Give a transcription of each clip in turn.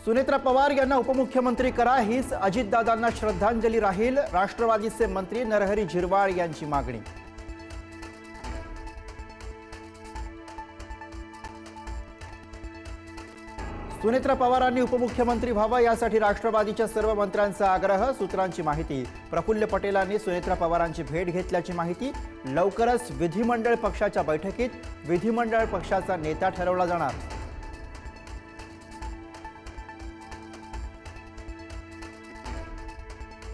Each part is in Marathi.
सुनेत्रा पवार यांना उपमुख्यमंत्री करा, हीच अजितदादांना श्रद्धांजली राहील, राष्ट्रवादीचे मंत्री नरहरी झिरवाळ यांची मागणी. सुनेत्रा पवारांनी उपमुख्यमंत्री व्हावं यासाठी राष्ट्रवादीच्या सर्व मंत्र्यांचा आग्रह. सूत्रांची माहिती. प्रफुल्ल पटेलांनी सुनेत्रा पवारांची भेट घेतल्याची माहिती. लवकरच विधिमंडळ पक्षाच्या बैठकीत विधिमंडळ पक्षाचा नेता ठरवला जाणार.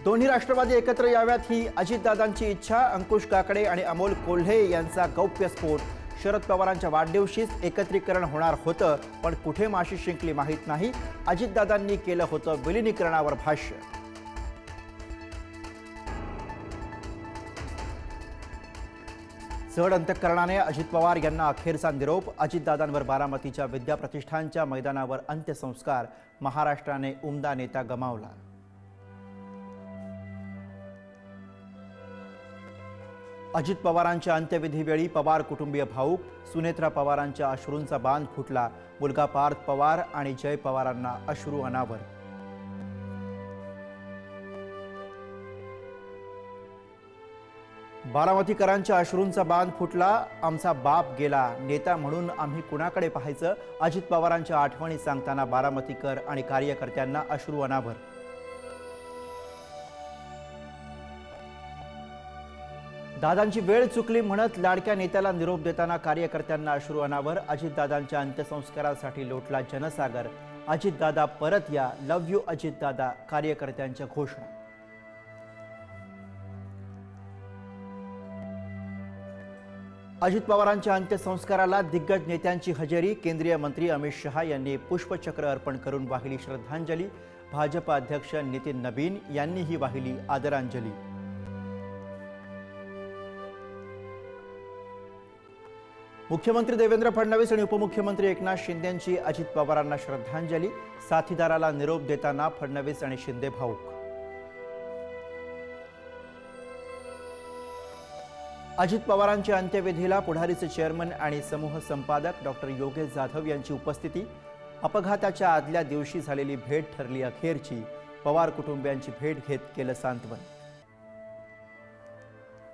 दोन्ही राष्ट्रवादी एकत्र याव्यात ही अजितदादांची इच्छा. अंकुश काकडे आणि अमोल कोल्हे यांचा गौप्यस्फोट. शरद पवारांच्या वाढदिवशीच एकत्रीकरण होणार होतं, पण कुठे माशी शिंकली माहीत नाही. अजितदादांनी केलं होतं विलिनीकरणावर भाष्य. जड अंतःकरणाने अजित पवार यांना अखेरचा निरोप. अजितदादांवर बारामतीच्या विद्याप्रतिष्ठानच्या मैदानावर अंत्यसंस्कार. महाराष्ट्राने उमदा नेता गमावला. अजित पवारांच्या अंत्यविधीवेळी पवार कुटुंबीय भाऊक. सुनेत्रा पवारांच्या अश्रूंचा बांध फुटला. मुलगा पार्थ पवार आणि जय पवारांना अश्रू अनावर. बारामतीकरांच्या अश्रूंचा बांध फुटला. आमचा बाप गेला, नेता म्हणून आम्ही कुणाकडे पाहायचं. अजित पवारांच्या आठवणी सांगताना बारामतीकर आणि कार्यकर्त्यांना अश्रू अनावर. दादांची वेळ चुकली म्हणत लाडक्या नेत्याला निरोप देताना कार्यकर्त्यांना अश्रू अनावर. अजितदादांच्या अंत्यसंस्कारासाठी लोटला जनसागर. अजितदादा परत या, लव्ह यू अजितदादा, कार्यकर्त्यांच्या घोषणा. अजित पवारांच्या अंत्यसंस्काराला दिग्गज नेत्यांची हजेरी. केंद्रीय मंत्री अमित शहा यांनी पुष्पचक्र अर्पण करून वाहिली श्रद्धांजली. भाजप अध्यक्ष नितीन नबीन यांनीही वाहिली आदरांजली. मुख्यमंत्री देवेंद्र फडणवीस आणि उपमुख्यमंत्री एकनाथ शिंदेंची अजित पवारांना श्रद्धांजली. साथीदाराला निरोप देताना फडणवीस आणि शिंदे भाऊक. अजित पवारांच्या अंत्यविधीला पुढारीचे चेअरमन आणि समूह संपादक डॉक्टर योगेश जाधव यांची उपस्थिती. अपघाताच्या आदल्या दिवशी झालेली भेट ठरली अखेरची. पवार कुटुंबियांची भेट घेत केलं सांत्वन.